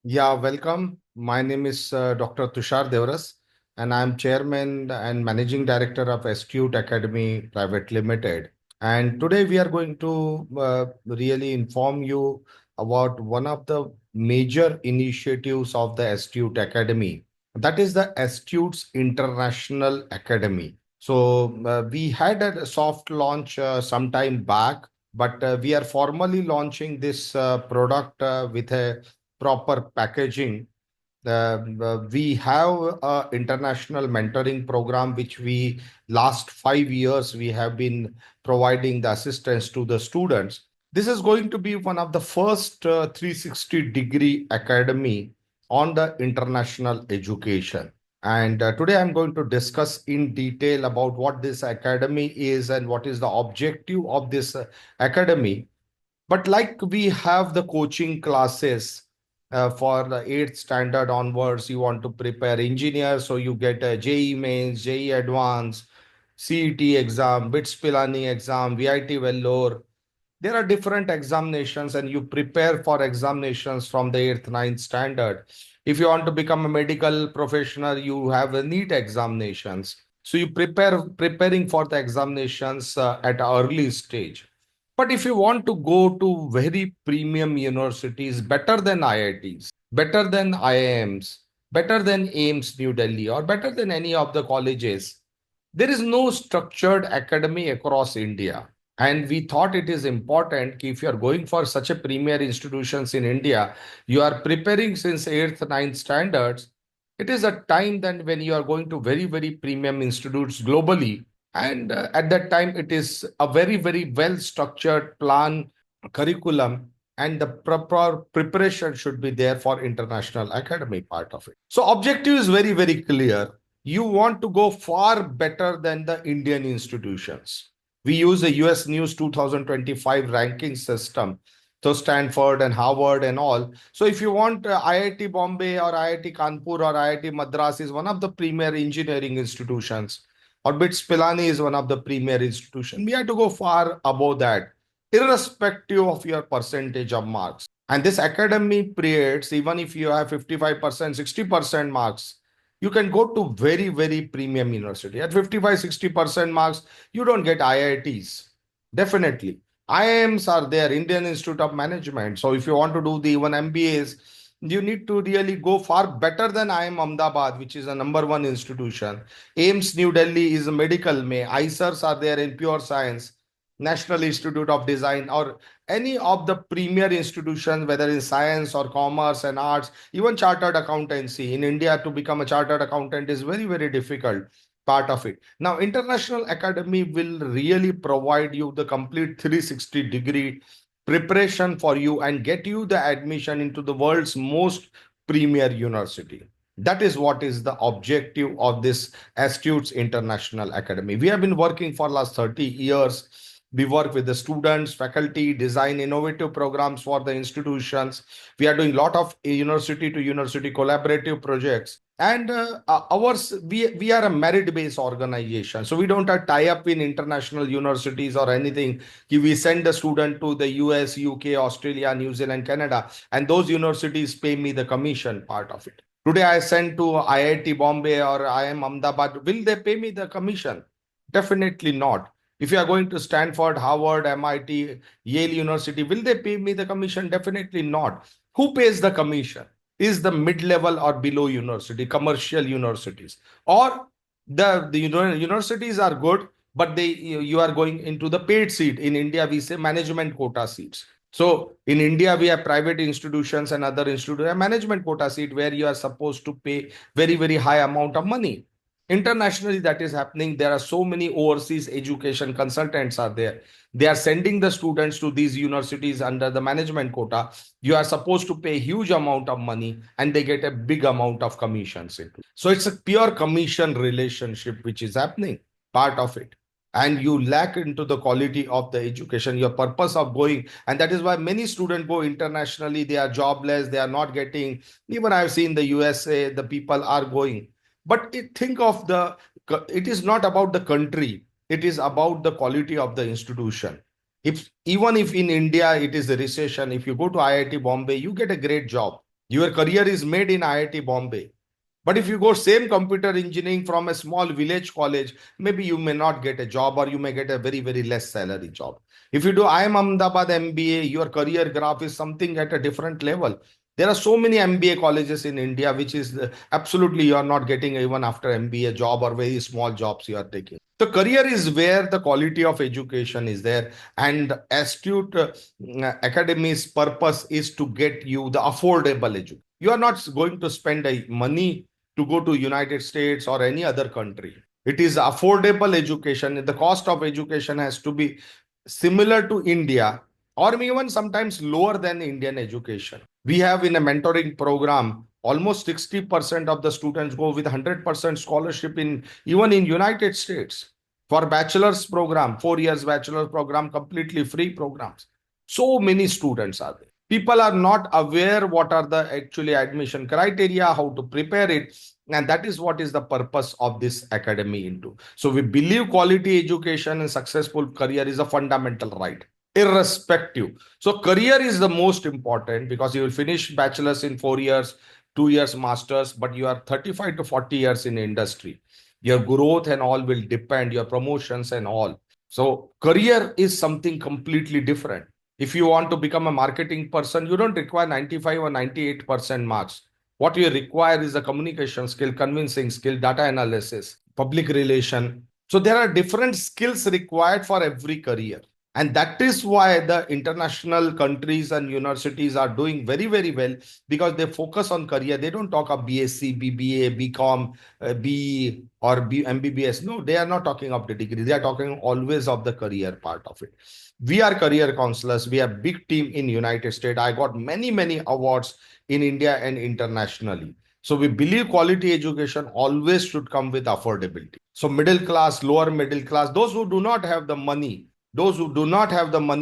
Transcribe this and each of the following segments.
Yeah, welcome. My name is Dr. Tushar Deoras, and I'm Chairman and Managing Director of Astute Academy Private Limited. And today we are going to really inform you about one of the major initiatives of the Astute Academy. That is the Astute's International Academy. So we had a soft launch some time back, but we are formally launching this product with a proper packaging. We have a international mentoring program which we last 5 years we have been providing the assistance to the students. This is going to be one of the first 360-degree academy on the international education. And today I'm going to discuss in detail about what this academy is and what is the objective of this academy. But like we have the coaching classes for the eighth standard onwards, you want to prepare engineers, so you get a JEE mains, JEE advanced, CET exam, BITS Pilani exam, VIT Vellore. There are different examinations, and you prepare for examinations from the eighth, ninth standard. If you want to become a medical professional, you have a NEET examinations. So you preparing for the examinations at an early stage. But if you want to go to very premium universities, better than IITs, better than IIMs, better than AIMS New Delhi, or better than any of the colleges, there is no structured academy across India. And we thought it is important if you are going for such a premier institutions in India, you are preparing since 8th, ninth standards. It is a time then when you are going to very, very premium institutes globally. And at that time, it is a very, very well structured plan, curriculum, and the proper preparation should be there for international academy part of it. So objective is very, very clear. You want to go far better than the Indian institutions. We use the US News 2025 ranking system. So Stanford and Harvard and all. So if you want IIT Bombay or IIT Kanpur or IIT Madras is one of the premier engineering institutions, or BITS Pilani is one of the premier institutions. We have to go far above that, irrespective of your percentage of marks. And this academy creates, even if you have 55%, 60% marks, you can go to very, very premium university. At 55, 60% marks, you don't get IITs. Definitely. IIMs are there, Indian Institute of Management. So if you want to do the even MBAs, you need to really go far better than IIM Ahmedabad, which is a number one institution. AIMS New Delhi is a medical may. ICERs are there in pure science. National Institute of Design, or any of the premier institutions, whether in science or commerce and arts, even chartered accountancy. In India, to become a chartered accountant is very, very difficult part of it. Now, International Academy will really provide you the complete 360-degree preparation for you and get you the admission into the world's most premier university. That is what is the objective of this Astute International Academy. We have been working for last 30 years. We work with the students, faculty, design innovative programs for the institutions. We are doing a lot of university to university collaborative projects. And we are a merit-based organization. So we don't have tie-up in international universities or anything. We send the student to the US, UK, Australia, New Zealand, Canada, and those universities pay me the commission part of it. Today I send to IIT Bombay or IIM Ahmedabad. Will they pay me the commission? Definitely not. If you are going to Stanford, Harvard, MIT, Yale University, will they pay me the commission? Definitely not. Who pays the commission? Is the mid-level or below university, commercial universities, or the universities are good, but you are going into the paid seat. In India, we say management quota seats. So in India, we have private institutions and other institutions, management quota seat where you are supposed to pay very, very high amount of money. Internationally, that is happening. There are so many overseas education consultants are there. They are sending the students to these universities under the management quota. You are supposed to pay huge amount of money and they get a big amount of commissions into. So it's a pure commission relationship which is happening, part of it. And you lack into the quality of the education, your purpose of going. And that is why many students go internationally. They are jobless. They are not getting, even I've seen the USA, the people are going. But think of it is not about the country. It is about the quality of the institution. Even if in India it is a recession, if you go to IIT Bombay, you get a great job. Your career is made in IIT Bombay. But if you go same computer engineering from a small village college, maybe you may not get a job or you may get a very, very less salary job. If you do IIM Ahmedabad MBA, your career graph is something at a different level. There are so many MBA colleges in India, which is absolutely you are not getting even after MBA job or very small jobs you are taking. The career is where the quality of education is there, and Astute Academy's purpose is to get you the affordable education. You are not going to spend money to go to United States or any other country. It is affordable education. The cost of education has to be similar to India or even sometimes lower than Indian education. We have in a mentoring program, almost 60% of the students go with 100% scholarship in even in United States. For bachelor's program, 4 years bachelor program, completely free programs. So many students are there. People are not aware what are the actually admission criteria, how to prepare it, and that is what is the purpose of this academy into. So we believe quality education and successful career is a fundamental right, irrespective. So career is the most important because you will finish bachelor's in 4 years, 2 years master's, but you are 35 to 40 years in industry. Your growth and all will depend, your promotions and all. So career is something completely different. If you want to become a marketing person, you don't require 95 or 98% marks. What you require is a communication skill, convincing skill, data analysis, public relation. So there are different skills required for every career. And that is why the international countries and universities are doing very, very well because they focus on career. They don't talk of BSc, BBA, BCom, BE or MBBS. No, they are not talking of the degree. They are talking always of the career part of it. We are career counselors. We have big team in United States. I got many, many awards in India and internationally. So we believe quality education always should come with affordability. So middle class, lower middle class, those who do not have the money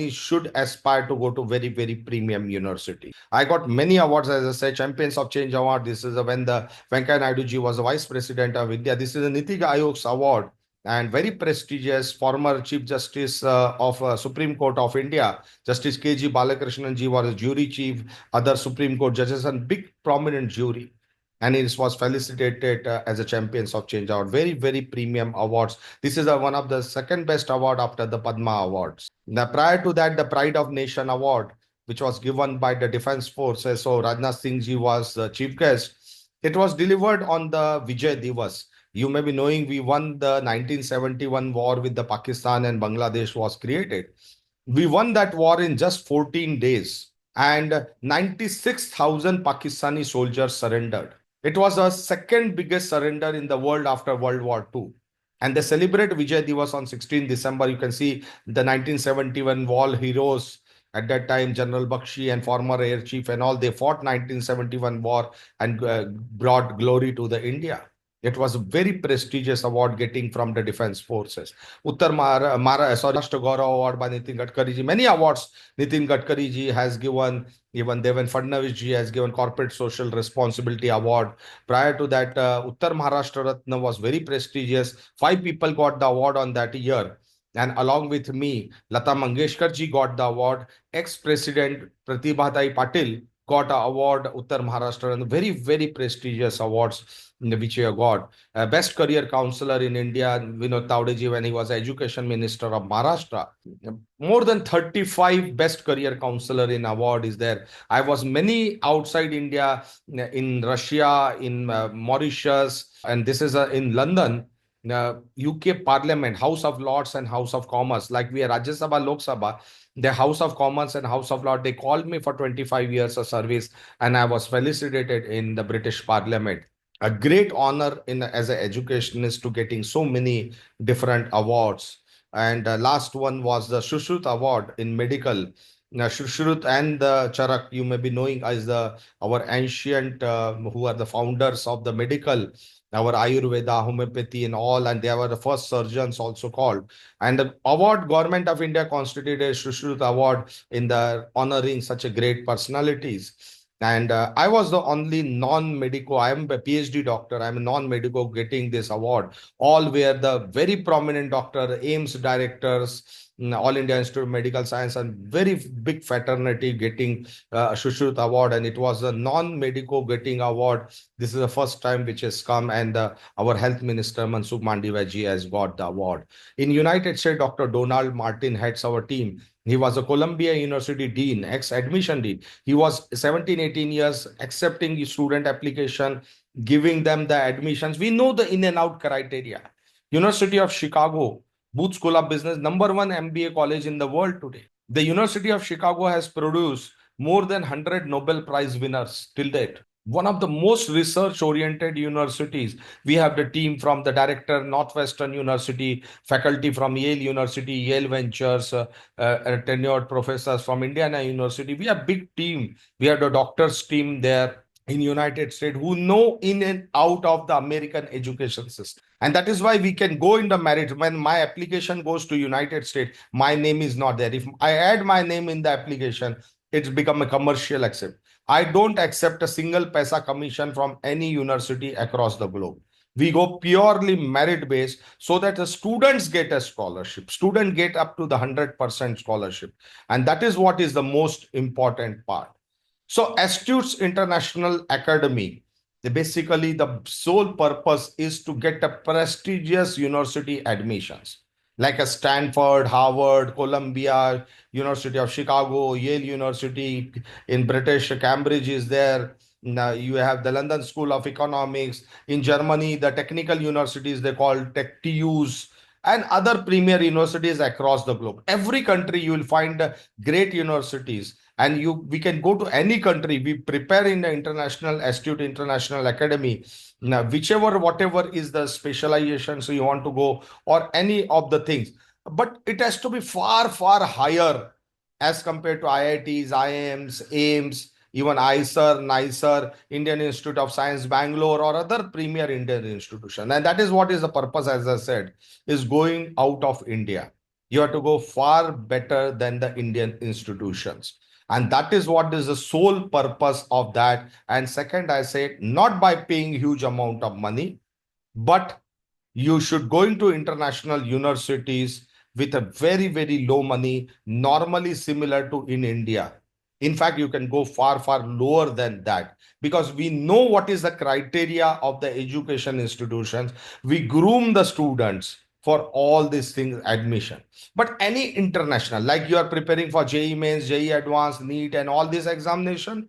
should aspire to go to very, very premium university. I got many awards, as I said, Champions of Change Award. This is when the Venkaiah Naidu ji was the Vice President of India. This is a Niti Aayog's award and very prestigious. Former Chief Justice of Supreme Court of India, Justice KG Balakrishnan ji was a jury chief, other Supreme Court judges and big prominent jury. And it was felicitated as a Champions of Change Award. Very, very premium awards. This is one of the second best award after the Padma Awards. Now, prior to that, the Pride of Nation Award, which was given by the Defense Forces. So Rajnath Singh ji was the chief guest. It was delivered on the Vijay Divas. You may be knowing we won the 1971 war with the Pakistan and Bangladesh was created. We won that war in just 14 days and 96,000 Pakistani soldiers surrendered. It was the second biggest surrender in the world after World War II. And they celebrate Vijay Divas on 16 December. You can see the 1971 war heroes at that time, General Bakshi and former air chief and all, they fought 1971 war and brought glory to the India. It was a very prestigious award getting from the defense forces. Rashtra Gaurav Award by Nitin Gadkari ji. Many awards Nitin Gadkari ji has given. Even Devan Fadnavis ji has given Corporate Social Responsibility Award. Prior to that, Uttar Maharashtra Ratna was very prestigious. 5 people got the award on that year. And along with me, Lata Mangeshkar ji got the award. Ex-President Pratibha Patil got an award, Uttar Maharashtra, and very, very prestigious awards which he got. Best Career Counselor in India, Vinod Taudeji, when he was Education Minister of Maharashtra. More than 35 Best Career Counselor in award is there. I was many outside India, in Russia, in Mauritius, and this is in London. UK Parliament, House of Lords and House of Commons, like we are Rajya Sabha, Lok Sabha, the House of Commons and House of Lords, they called me for 25 years of service and I was felicitated in the British Parliament. A great honor in as an educationist to getting so many different awards. And last one was the Shushrut Award in medical. Now, Shushrut and the Charak, you may be knowing as our ancient, who are the founders of the medical, our Ayurveda, homeopathy and all, and they were the first surgeons also called. And the award, Government of India constituted Shushrut Award in the honoring such a great personalities. And I was the only non-medico. I am a PhD doctor. I'm a non-medico getting this award. All were the very prominent doctor, AIMS directors, All India Institute of Medical Science, and very big fraternity getting Shushruta Award, and it was a non-medico getting award. This is the first time which has come, and our Health Minister Mansukh Mandaviya ji has got the award. In United States, Dr. Donald Martin heads our team. He was a Columbia University Dean, ex-admission Dean. He was 17, 18 years accepting student application, giving them the admissions. We know the in and out criteria. University of Chicago, Booth School of Business, #1 MBA college in the world today. The University of Chicago has produced more than 100 Nobel Prize winners till date. One of the most research-oriented universities. We have the team from the director, Northwestern University, faculty from Yale University, Yale Ventures, tenured professors from Indiana University. We have big team. We have the doctors team there in United States who know in and out of the American education system. And that is why we can go in the merit. When my application goes to United States, my name is not there. If I add my name in the application, it's become a commercial accept. I don't accept a single paisa commission from any university across the globe. We go purely merit based so that the students get a scholarship. Students get up to the 100% scholarship. And that is what is the most important part. So Astute International Academy, basically the sole purpose is to get a prestigious university admissions like a Stanford, Harvard, Columbia, University of Chicago, Yale University in British, Cambridge is there. Now you have the London School of Economics. In Germany, the technical universities they call tech TUs, and other premier universities across the globe. Every country you will find great universities, and we can go to any country. We prepare in the International Astute International Academy. Now, whatever is the specialization, so you want to go, or any of the things, but it has to be far, far higher as compared to IITs, IIMs, AIMS, even ICER, NICER, Indian Institute of Science, Bangalore, or other premier Indian institution. And that is what is the purpose, as I said, is going out of India. You have to go far better than the Indian institutions. And that is what is the sole purpose of that. And second, I said, not by paying huge amount of money, but you should go into international universities with a very, very low money, normally similar to in India. In fact, you can go far, far lower than that because we know what is the criteria of the education institutions. We groom the students for all these things, admission. But any international, like you are preparing for JEE Mains, JEE Advanced, NEET, and all these examination,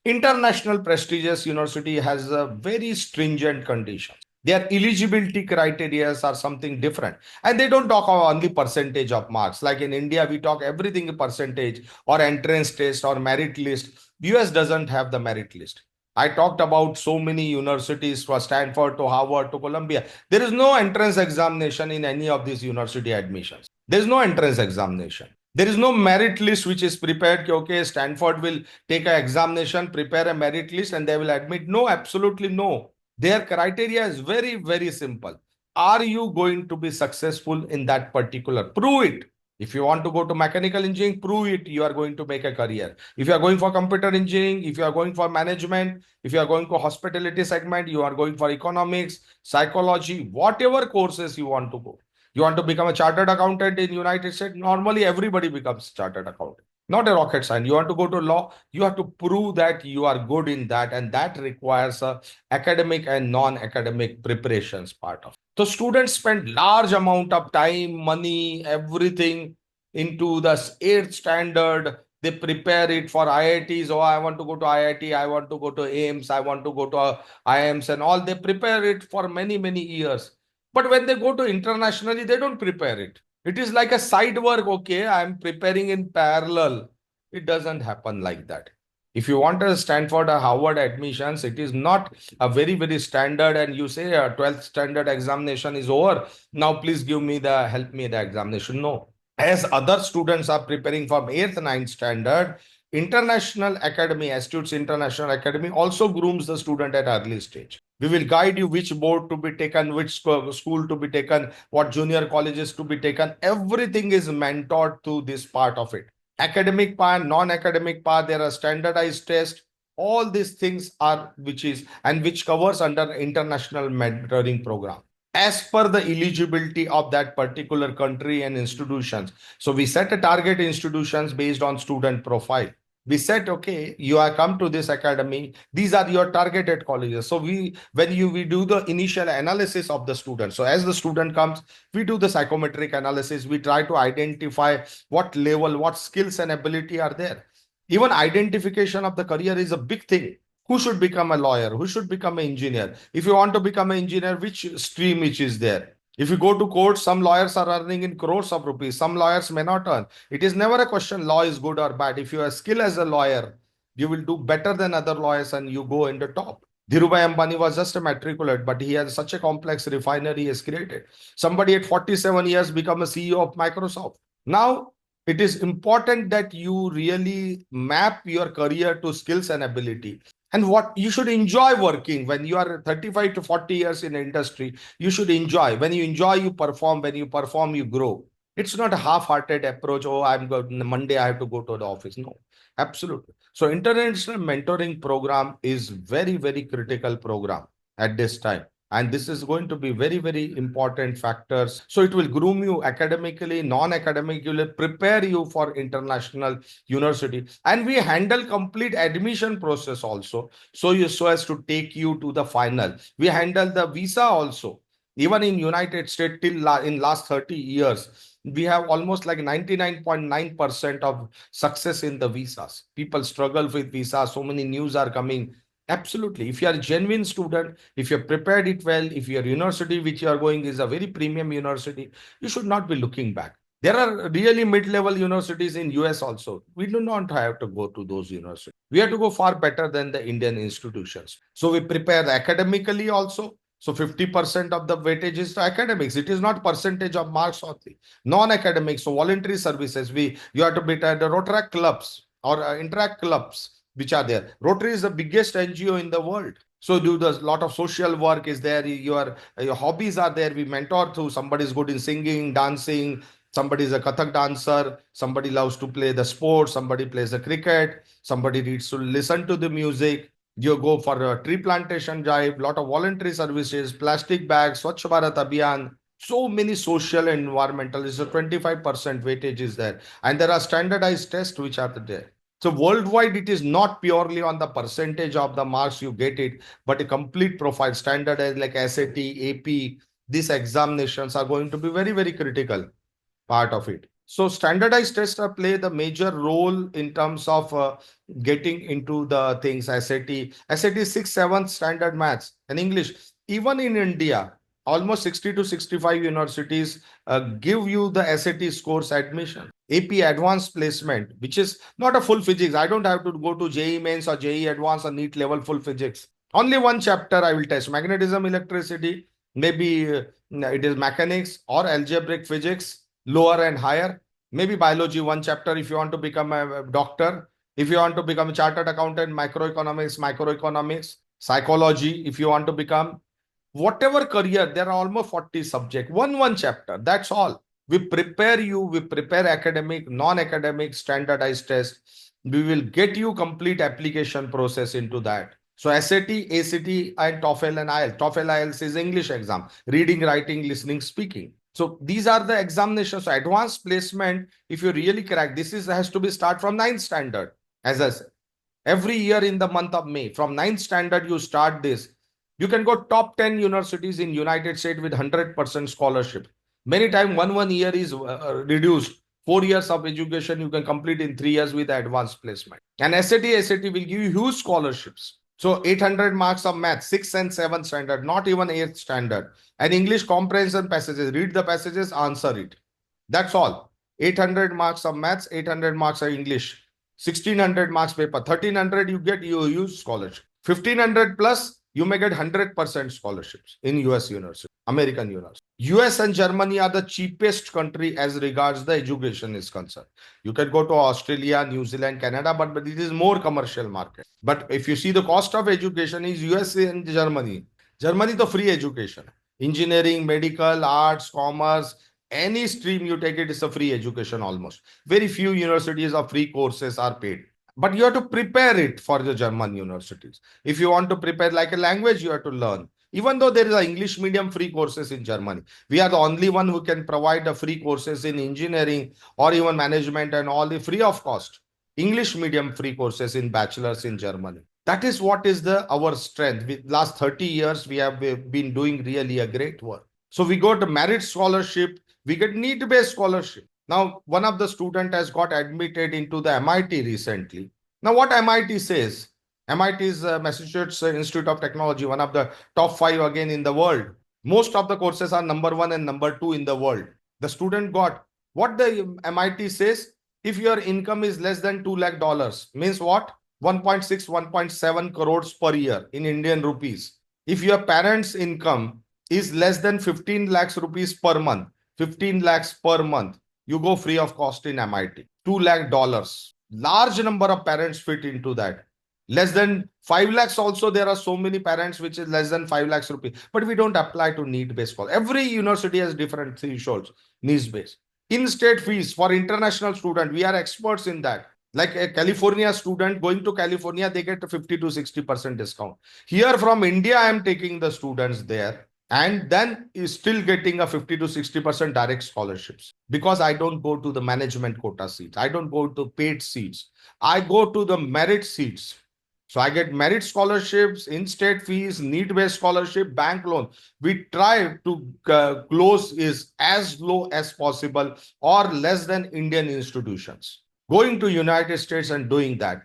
international prestigious university has a very stringent conditions. Their eligibility criteria are something different. And they don't talk about only percentage of marks. Like in India, we talk everything in percentage or entrance test or merit list. US doesn't have the merit list. I talked about so many universities from Stanford to Harvard to Columbia. There is no entrance examination in any of these university admissions. There is no entrance examination. There is no merit list which is prepared. Okay, Stanford will take an examination, prepare a merit list, and they will admit. No, absolutely no. Their criteria is very, very simple. Are you going to be successful in that particular? Prove it. If you want to go to mechanical engineering, prove it. You are going to make a career. If you are going for computer engineering, if you are going for management, if you are going for hospitality segment, you are going for economics, psychology, whatever courses you want to go. You want to become a chartered accountant in United States? Normally, everybody becomes chartered accountant. Not a rocket science. You want to go to law, you have to prove that you are good in that, and that requires a academic and non-academic preparations part of. So students spend large amount of time, money, everything into the 8th standard. They prepare it for IITs. Oh, I want to go to IIT. I want to go to AIMS. I want to go to IIMs and all. They prepare it for many, many years. But when they go to internationally, they don't prepare it. It is like a side work. Okay, I'm preparing in parallel. It doesn't happen like that. If you want a Stanford or Harvard admissions, it is not a very, very standard. And you say a 12th standard examination is over. Now, please help me the examination. No. As other students are preparing from 8th, 9th standard, International Academy, Astute International Academy also grooms the student at early stage. We will guide you which board to be taken, which school to be taken, what junior colleges to be taken. Everything is mentored to this part of it. Academic part, non-academic part, there are standardized tests. All these things are which covers under international mentoring program. as per the eligibility of that particular country and institutions. So we set a target institutions based on student profile. We said, okay, you are come to this academy, these are your targeted colleges. So we do the initial analysis of the student. So as the student comes, we do the psychometric analysis. We try to identify what level, what skills and ability are there. Even identification of the career is a big thing. Who should become a lawyer? Who should become an engineer? If you want to become an engineer, which stream which is there? If you go to court, some lawyers are earning in crores of rupees. Some lawyers may not earn. It is never a question law is good or bad. If you have skill as a lawyer, you will do better than other lawyers and you go in the top. Dhirubhai Ambani was just a matriculate, but he has such a complex refinery he has created. Somebody at 47 years become a CEO of Microsoft. Now, it is important that you really map your career to skills and ability. And what you should enjoy working when you are 35 to 40 years in the industry. You should enjoy. When you enjoy, you perform. When you perform, you grow. It's not a half-hearted approach. Oh, I'm going Monday, I have to go to the office. No, absolutely. So international mentoring program is very, very critical program at this time. And this is going to be very, very important factors. So it will groom you academically, non-academically, prepare you for international university. And we handle complete admission process also. So as to take you to the final. We handle the visa also. Even in United States, in last 30 years, we have almost like 99.9% of success in the visas. People struggle with visas. So many news are coming. Absolutely. If you are a genuine student, if you have prepared it well, if your university which you are going is a very premium university, you should not be looking back. There are really mid-level universities in US also. We do not have to go to those universities. We have to go far better than the Indian institutions. So we prepare academically also. So 50% of the weightage is to academics. It is not percentage of marks only. Non-academics, so voluntary services. You have to be at the Rotaract clubs or Interact clubs which are there. Rotary is the biggest NGO in the world. So do the lot of social work is there. Your hobbies are there. We mentor through somebody is good in singing, dancing. Somebody is a Kathak dancer. Somebody loves to play the sport. Somebody plays the cricket. Somebody needs to listen to the music. You go for a tree plantation drive, lot of voluntary services, plastic bags, Swachh Bharat Abhiyan. So many social and environmental. Is a 25% weightage is there. And there are standardized tests which are there. So worldwide, it is not purely on the percentage of the marks you get it, but a complete profile standardized like SAT, AP. These examinations are going to be very, very critical part of it. So standardized tests play the major role in terms of getting into the things. SAT 6, 7 standard maths and English. Even in India, almost 60 to 65 universities give you the SAT scores admission. AP advanced placement, which is not a full physics. I don't have to go to JEE mains or JEE advanced or NEET level full physics. Only one chapter I will test: magnetism, electricity, maybe it is mechanics or algebraic physics, lower and higher. Maybe biology, one chapter if you want to become a doctor. If you want to become a chartered accountant, microeconomics, psychology, if you want to become whatever career, there are almost 40 subjects, one chapter. That's all. We prepare you, we prepare academic, non-academic, standardized tests. We will get you complete application process into that. So SAT, ACT, and TOEFL and IELTS. TOEFL, IELTS is English exam. Reading, writing, listening, speaking. So these are the examinations. So advanced placement, if you really crack, has to be start from 9th standard. As I said, every year in the month of May, from 9th standard, you start this. You can go top 10 universities in United States with 100% scholarship. Many times one year is reduced. 4 years of education you can complete in 3 years with advanced placement. And SAT will give you huge scholarships. So 800 marks of math, 6th and 7th standard, not even 8th standard. And English comprehension passages, read the passages, answer it. That's all. 800 marks of maths, 800 marks of English, 1600 marks paper, 1300 you get, you use scholarship. 1500 plus, you may get 100% scholarships in US university, American university. US and Germany are the cheapest country as regards the education is concerned. You can go to Australia, New Zealand, Canada, but it is more commercial market. But if you see the cost of education is US and Germany. Germany the free education. Engineering, medical, arts, commerce, any stream you take it is a free education almost. Very few universities of free courses are paid. But you have to prepare it for the German universities. If you want to prepare like a language, you have to learn. Even though there is a English medium free courses in Germany, we are the only one who can provide the free courses in engineering or even management and all the free of cost. English medium free courses in bachelors in Germany. That is what is our strength. With last 30 years, we have been doing really a great work. So we got a merit scholarship, we get need-based scholarship. Now, one of the student has got admitted into the MIT recently. Now, what MIT says, MIT is Massachusetts Institute of Technology, one of the top 5 again in the world. Most of the courses are number 1 and number 2 in the world. The student got what the MIT says, if your income is less than $2 lakh, means what? 1.6, 1.7 crores per year in Indian rupees. If your parents' income is less than 15 lakhs rupees per month, 15 lakhs per month, you go free of cost in MIT. $2 lakh. Large number of parents fit into that. Less than 5 lakhs also, there are so many parents which is less than 5 lakhs rupees. But we don't apply to need-based cost. Every university has different thresholds, needs-based. In-state fees for international student, we are experts in that. Like a California student going to California, they get a 50 to 60% discount. Here from India, I am taking the students there and then is still getting a 50 to 60% direct scholarships because I don't go to the management quota seats. I don't go to paid seats. I go to the merit seats. So I get merit scholarships, in-state fees, need-based scholarship, bank loan. We try to close is as low as possible or less than Indian institutions. Going to United States and doing that.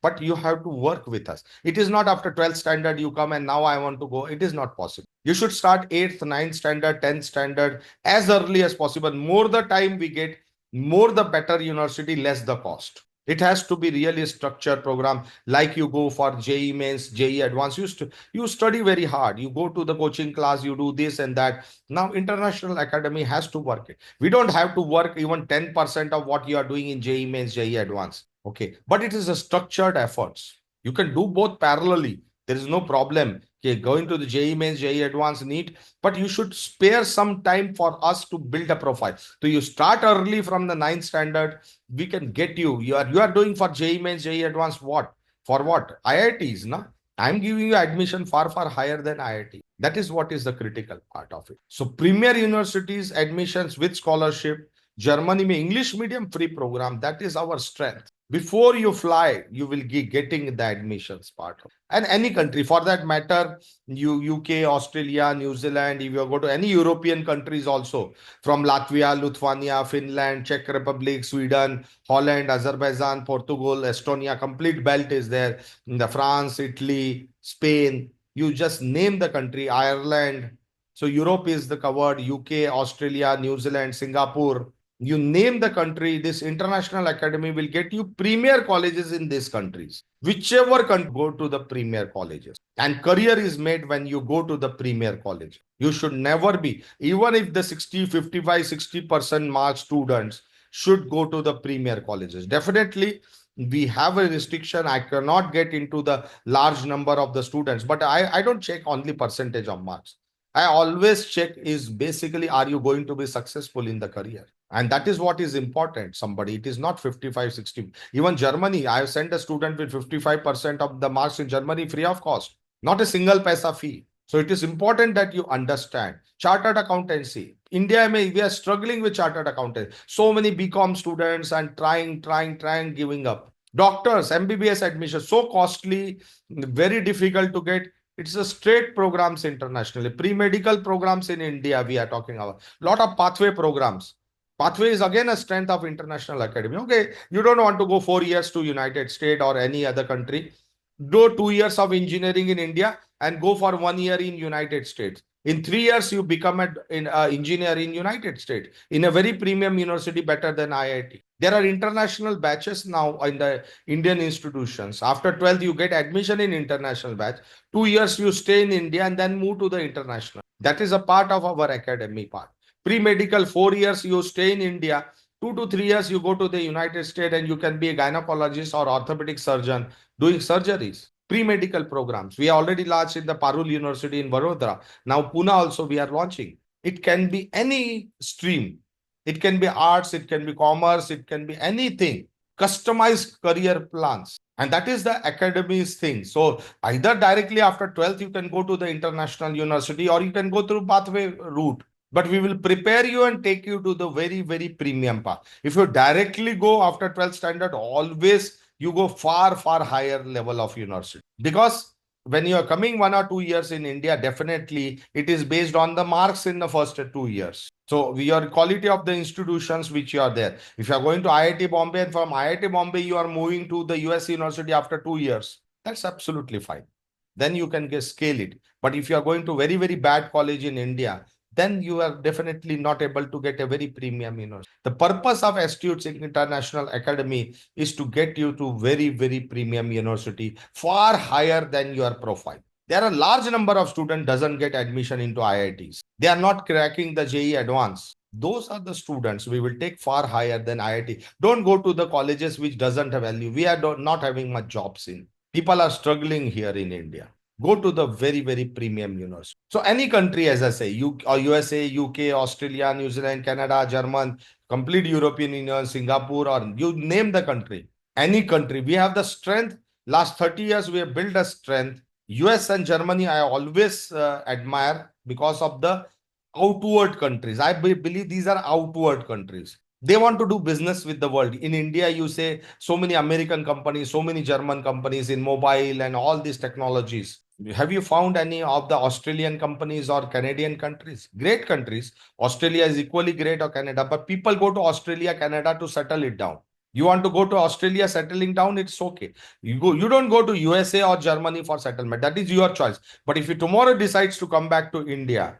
But you have to work with us. It is not after 12th standard you come and now I want to go. It is not possible. You should start 8th, 9th standard, 10th standard as early as possible. More the time we get, more the better university, less the cost. It has to be really a structured program. Like you go for JEE mains, JEE advanced. You study very hard. You go to the coaching class, you do this and that. Now International Academy has to work it. We don't have to work even 10% of what you are doing in JEE mains, JEE advanced. Okay, but it is a structured efforts. You can do both parallelly. There is no problem. Okay, going to the JEE mains, JEE advanced NEET, but you should spare some time for us to build a profile. So you start early from the 9th standard. We can get you. You are doing for JEE mains, JEE advanced what? For what? IITs, no? I'm giving you admission far higher than IIT. That is what is the critical part of it. So premier universities, admissions with scholarship, Germany में English medium free program, that is our strength. Before you fly, you will be getting the admissions part. And any country, for that matter, UK, Australia, New Zealand, if you go to any European countries also, from Latvia, Lithuania, Finland, Czech Republic, Sweden, Holland, Azerbaijan, Portugal, Estonia, complete belt is there. In the France, Italy, Spain, you just name the country, Ireland. So Europe is the covered, UK, Australia, New Zealand, Singapore. You name the country, this International Academy will get you premier colleges in these countries. Whichever country, go to the premier colleges. And career is made when you go to the premier college. You should never be, even if the 60, 55, 60% mark students should go to the premier colleges. Definitely, we have a restriction. I cannot get into the large number of the students, but I don't check only percentage of marks. I always check is basically, are you going to be successful in the career? And that is what is important. Somebody, it is not 55, 60. Even Germany, I have sent a student with 55% of the marks in Germany free of cost. Not a single paisa fee. So it is important that you understand. Chartered accountancy. India, we are struggling with chartered accountancy. So many BCom students and trying, giving up. Doctors, MBBS admission, so costly, very difficult to get. It's a straight programs internationally. Pre-medical programs in India, we are talking about. Lot of pathway programs. Pathway is again a strength of International Academy. Okay, you don't want to go 4 years to United States or any other country. Do 2 years of engineering in India and go for 1 year in United States. In 3 years, you become an engineer in United States in a very premium university, better than IIT. There are international batches now in the Indian institutions. After 12th, you get admission in international batch. 2 years, you stay in India and then move to the international. That is a part of our academy part. Pre-medical, 4 years, you stay in India. 2 to 3 years, you go to the United States and you can be a gynecologist or orthopedic surgeon doing surgeries. Pre-medical programs. We already launched in the Parul University in Vadodara. Now Pune also we are launching. It can be any stream. It can be arts, it can be commerce, it can be anything. customized career plans. And that is the academy's thing. So either directly after 12th, you can go to the international university or you can go through pathway route. But we will prepare you and take you to the very, very premium path. If you directly go after 12th standard, always you go far, far higher level of university. Because when you are coming 1 or 2 years in India, definitely it is based on the marks in the first 2 years. So your quality of the institutions which you are there. If you are going to IIT Bombay and from IIT Bombay you are moving to the US university after 2 years, that's absolutely fine. Then you can get scale it. But if you are going to very, very bad college in India, then you are definitely not able to get a very premium university. The purpose of Astute International Academy is to get you to very, very premium university, far higher than your profile. There are a large number of students doesn't get admission into IITs. They are not cracking the JEE Advance. Those are the students we will take far higher than IIT. Don't go to the colleges which doesn't have value. We are not having much jobs in. People are struggling here in India. Go to the very, very premium university. So any country, as I say, USA, UK, Australia, New Zealand, Canada, German, complete European Union, Singapore, or you name the country, any country, we have the strength. Last 30 years, we have built a strength. US and Germany, I always admire because of the outward countries. I believe these are outward countries. They want to do business with the world. In India, you say so many American companies, so many German companies in mobile and all these technologies. Have you found any of the Australian companies or Canadian countries? Great countries. Australia is equally great or Canada, but people go to Australia, Canada to settle it down. You want to go to Australia settling down, it's okay. You don't go to USA or Germany for settlement. That is your choice. But if you tomorrow decides to come back to India,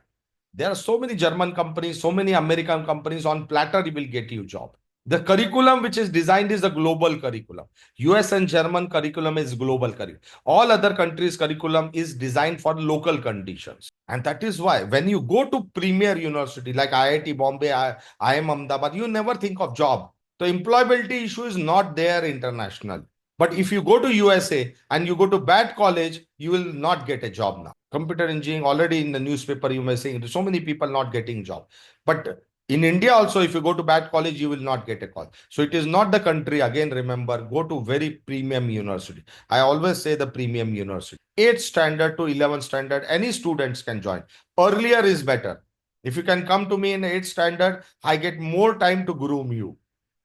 there are so many German companies, so many American companies on platter will get you job. The curriculum which is designed is a global curriculum. US and German curriculum is global curriculum. All other countries' curriculum is designed for local conditions. And that is why when you go to premier university like IIT Bombay, IIM Ahmedabad, you never think of job. The employability issue is not there international. But if you go to USA and you go to bad college, you will not get a job now. Computer engineering, already in the newspaper, you may say so many people not getting job. But in India also, if you go to bad college, you will not get a call. So it is not the country. Again, remember, go to very premium university. I always say the premium university. 8th standard to 11th standard, any students can join. Earlier is better. If you can come to me in 8th standard, I get more time to groom you.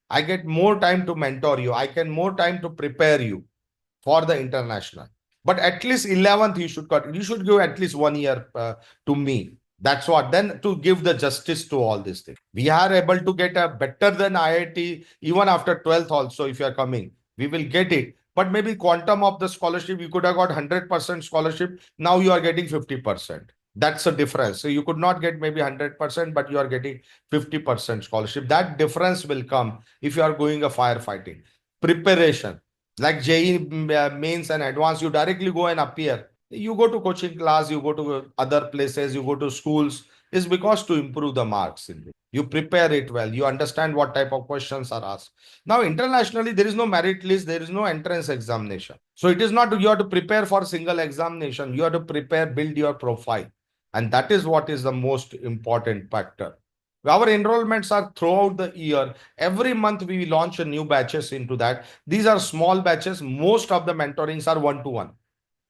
I get more time to mentor you. I get more time to prepare you for the international. But at least 11th, you should cut. You should give at least 1 year to me. That's what. Then to give the justice to all these things. We are able to get a better than IIT even after 12th also. If you are coming, we will get it. But maybe quantum of the scholarship, you could have got 100% scholarship. Now you are getting 50%. That's a difference. So you could not get maybe 100%, but you are getting 50% scholarship. That difference will come if you are going a firefighting. Preparation, like JEE mains and advanced, you directly go and appear. You go to coaching class, you go to other places, you go to schools, is because to improve the marks. You prepare it well. You understand what type of questions are asked. Now, internationally, there is no merit list. There is no entrance examination. So it is not you have to prepare for single examination. You have to prepare, build your profile. And that is what is the most important factor. Our enrollments are throughout the year. Every month we launch a new batches into that. These are small batches. Most of the mentorings are one-to-one.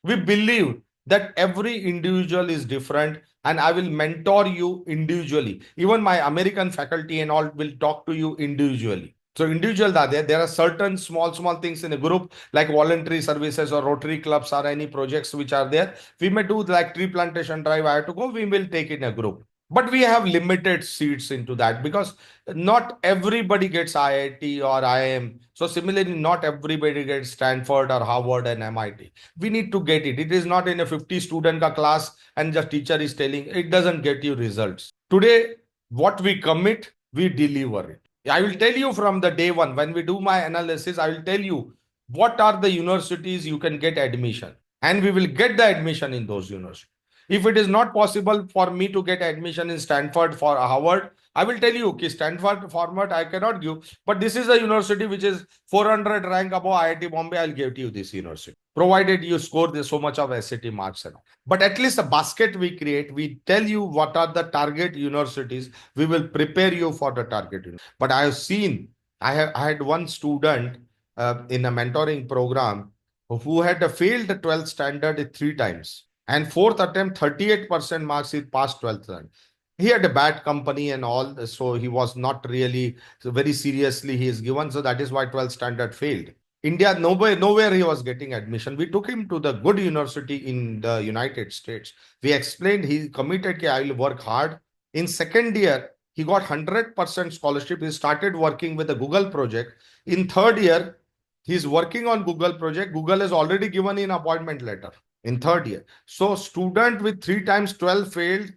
We believe that every individual is different and I will mentor you individually. Even my American faculty and all will talk to you individually. So individuals are there. There are certain small things in a group like voluntary services or Rotary clubs or any projects which are there. We may do like tree plantation drive. I have to go. We will take in a group. But we have limited seats into that because not everybody gets IIT or IIM. So similarly, not everybody gets Stanford or Harvard and MIT. We need to get it. It is not in a 50 student class and the teacher is telling it doesn't get you results. Today, what we commit, we deliver it. I will tell you from the day one, when we do my analysis, I will tell you what are the universities you can get admission and we will get the admission in those universities. If it is not possible for me to get admission in Stanford for Harvard, I will tell you, okay, Stanford format I cannot give, but this is a university which is 400 rank above IIT Bombay, I'll give to you this university, provided you score this so much of SAT marks and all. But at least a basket we create, we tell you what are the target universities, we will prepare you for the target. But I have seen, I had one student, in a mentoring program who had failed the 12th standard 3 times. And fourth attempt, 38% marks, he passed 12th standard. He had a bad company and all, so he was not really so very seriously he is given. So that is why 12th standard failed. India, nowhere he was getting admission. We took him to the good university in the United States. We explained, he committed, I will work hard. In second year, he got 100% scholarship. He started working with the Google project. In third year, he's working on Google project. Google has already given an appointment letter in third year. So student with 3 times 12 failed,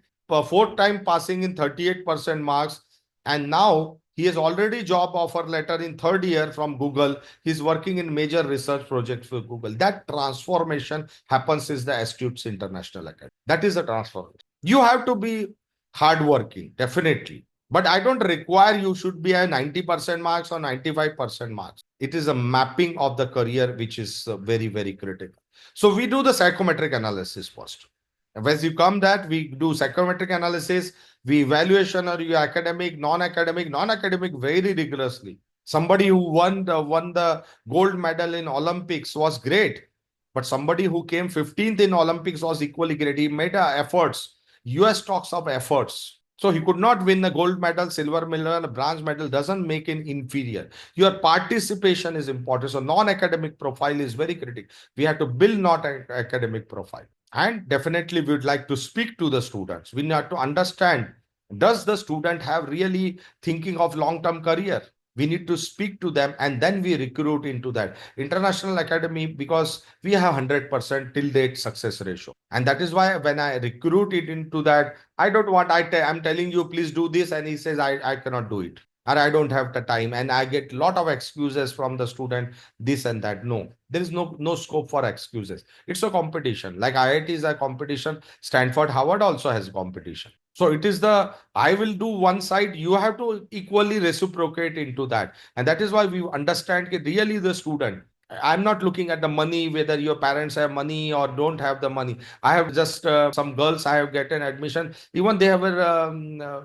fourth time passing in 38% marks. And now he has already job offer letter in third year from Google. He's working in major research projects for Google. That transformation happens is the Astute International Academy. That is a transformation. You have to be hardworking, definitely. But I don't require you should be a 90% marks or 95% marks. It is a mapping of the career, which is very, very critical. So we do the psychometric analysis first. As you come that, we do psychometric analysis, we evaluation are you academic, non-academic very rigorously. Somebody who won the gold medal in Olympics was great, but somebody who came 15th in Olympics was equally great. He made efforts. US talks of efforts. So he could not win the gold medal, silver medal, bronze medal doesn't make him inferior. Your participation is important. So non-academic profile is very critical. We have to build not academic profile. And definitely we would like to speak to the students. We need to understand, does the student have really thinking of long-term career? We need to speak to them and then we recruit into that. International Academy, because we have 100% till date success ratio. And that is why when I recruit it into that, I don't want, I'm telling you, please do this. And he says, I cannot do it. Or I don't have the time. And I get a lot of excuses from the student, this and that. No, there is no scope for excuses. It's a competition. Like IIT is a competition. Stanford, Harvard also has competition. So it is I will do one side, you have to equally reciprocate into that. And that is why we understand that really the student, I'm not looking at the money, whether your parents have money or don't have the money. I have just some girls, I have gotten admission. Even they were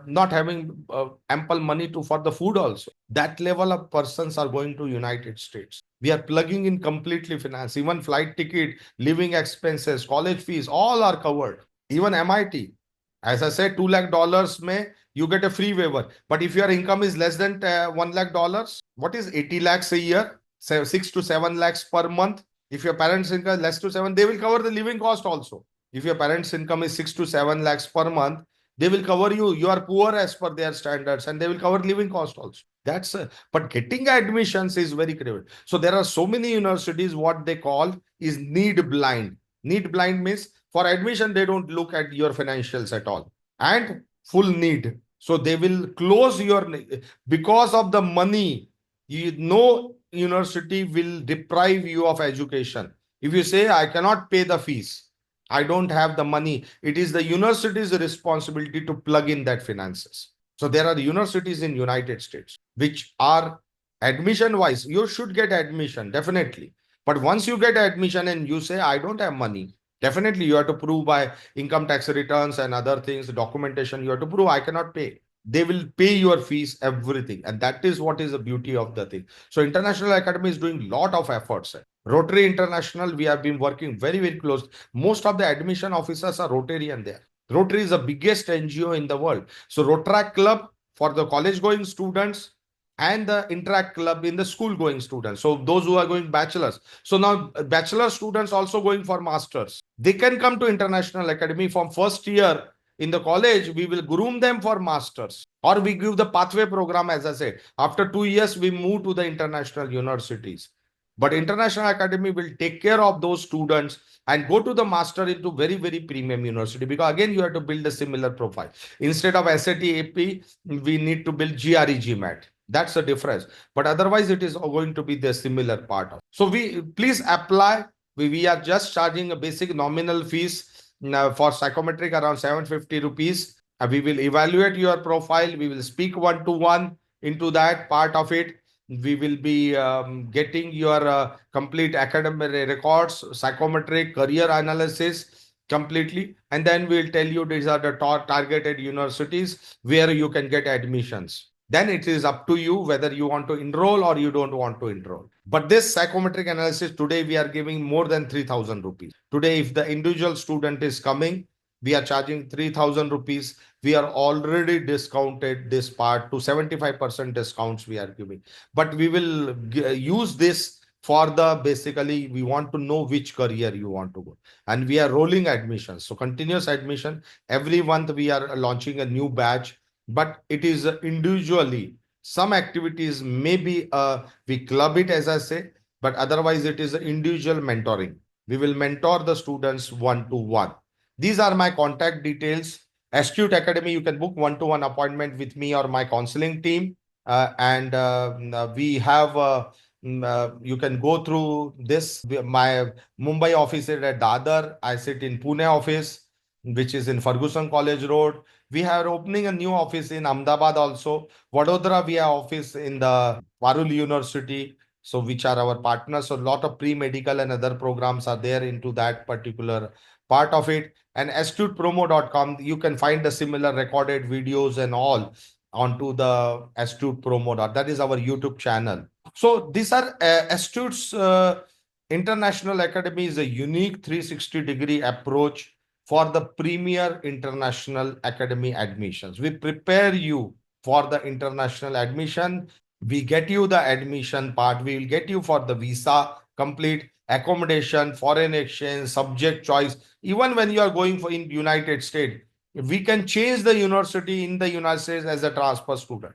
not having ample money for the food also. That level of persons are going to United States. We are plugging in completely finance, even flight ticket, living expenses, college fees, all are covered. Even MIT. As I said, $2 lakh may you get a free waiver. But if your income is less than $1 lakh, what is 80 lakhs a year? 6 to 7 lakhs per month. If your parents' income is less to 7, they will cover the living cost also. If your parents' income is 6 to 7 lakhs per month, they will cover you. You are poor as per their standards and they will cover living cost also. But getting admissions is very critical. So there are so many universities, what they call is need blind. Need blind means for admission, they don't look at your financials at all. And full need. So they will close because of the money. No university will deprive you of education. If you say, I cannot pay the fees, I don't have the money, it is the university's responsibility to plug in that finances. So there are universities in United States which are admission wise, you should get admission, definitely. But once you get admission and you say, I don't have money, definitely you have to prove by income tax returns and other things, documentation, you have to prove I cannot pay. They will pay your fees, everything. And that is what is the beauty of the thing. So International Academy is doing a lot of efforts. Rotary International, we have been working very, very close. Most of the admission officers are Rotarian there. Rotary is the biggest NGO in the world. So Rotaract Club for the college going students and the Interact Club in the school going students. So those who are going bachelors. So now bachelor students also going for masters. They can come to International Academy from first year. In the college, we will groom them for masters or we give the pathway program. As I said, after 2 years, we move to the international universities. But International Academy will take care of those students and go to the master into very, very premium university. Because again, you have to build a similar profile. Instead of SAT AP, we need to build GRE GMAT. That's the difference. But otherwise, it is going to be the similar part. So please apply. We are just charging a basic nominal fees. Now, for psychometric around 750 rupees. We will evaluate your profile. We will speak one-to-one into that part of it. We will be getting your complete academic records, psychometric, career analysis completely. And then we'll tell you these are the targeted universities where you can get admissions. Then it is up to you whether you want to enroll or you don't want to enroll. But this psychometric analysis today, we are giving more than 3,000 rupees. Today, if the individual student is coming, we are charging 3,000 rupees. We are already discounted this part to 75% discounts we are giving. But we will use this for the basically, we want to know which career you want to go. And we are rolling admissions. So continuous admission. Every month we are launching a new batch, but it is individually. Some activities maybe we club it, as I say, but otherwise it is individual mentoring. We will mentor the students one to one. These are my contact details. Astute Academy, you can book one-to-one appointment with me or my counseling team. We have you can go through this. My Mumbai office is at Dadar. I sit in Pune office, which is in Ferguson College Road. We are opening a new office in Ahmedabad also. Vadodara, we have office in the Parul University, so which are our partners. So a lot of pre-medical and other programs are there into that particular part of it. And astutepromo.com, you can find the similar recorded videos and all onto the Astute Promo. That is our YouTube channel. So these are Astute's International Academy is a unique 360-degree approach for the premier international academy admissions. We prepare you for the international admission. We get you the admission part. We will get you for the visa, complete accommodation, foreign exchange, subject choice. Even when you are going for in United States, we can change the university in the United States as a transfer student.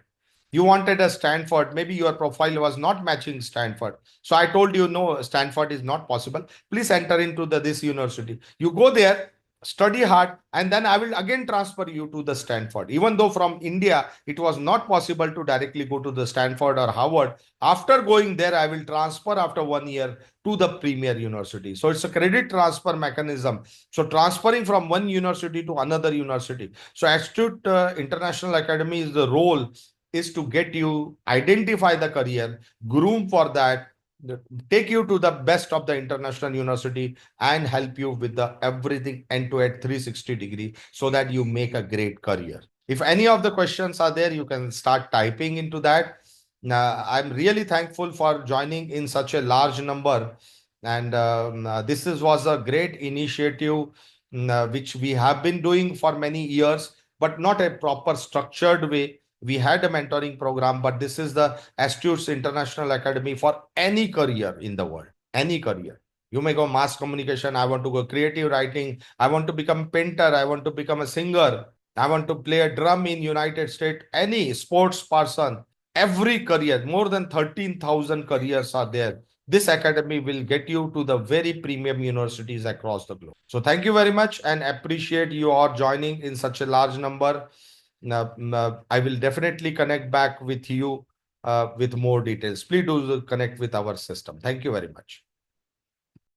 You wanted a Stanford, maybe your profile was not matching Stanford. So I told you, no, Stanford is not possible. Please enter into this university. You go there, study hard, and then I will again transfer you to the Stanford. Even though from India, it was not possible to directly go to the Stanford or Harvard. After going there, I will transfer after 1 year to the premier university. So it's a credit transfer mechanism. So transferring from one university to another university. So Astute International Academy is the role is to get you identify the career, groom for that, take you to the best of the international university and help you with the everything end to end 360-degree so that you make a great career. If any of the questions are there, you can start typing into that. I'm really thankful for joining in such a large number. And was a great initiative which we have been doing for many years, but not a proper structured way. We had a mentoring program, but this is the Astute International Academy for any career in the world, any career. You may go mass communication. I want to go creative writing. I want to become a painter. I want to become a singer. I want to play a drum in United States. Any sports person, every career, more than 13,000 careers are there. This academy will get you to the very premium universities across the globe. So thank you very much and appreciate you all joining in such a large number. I will definitely connect back with you with more details. Please do connect with our system. Thank you very much.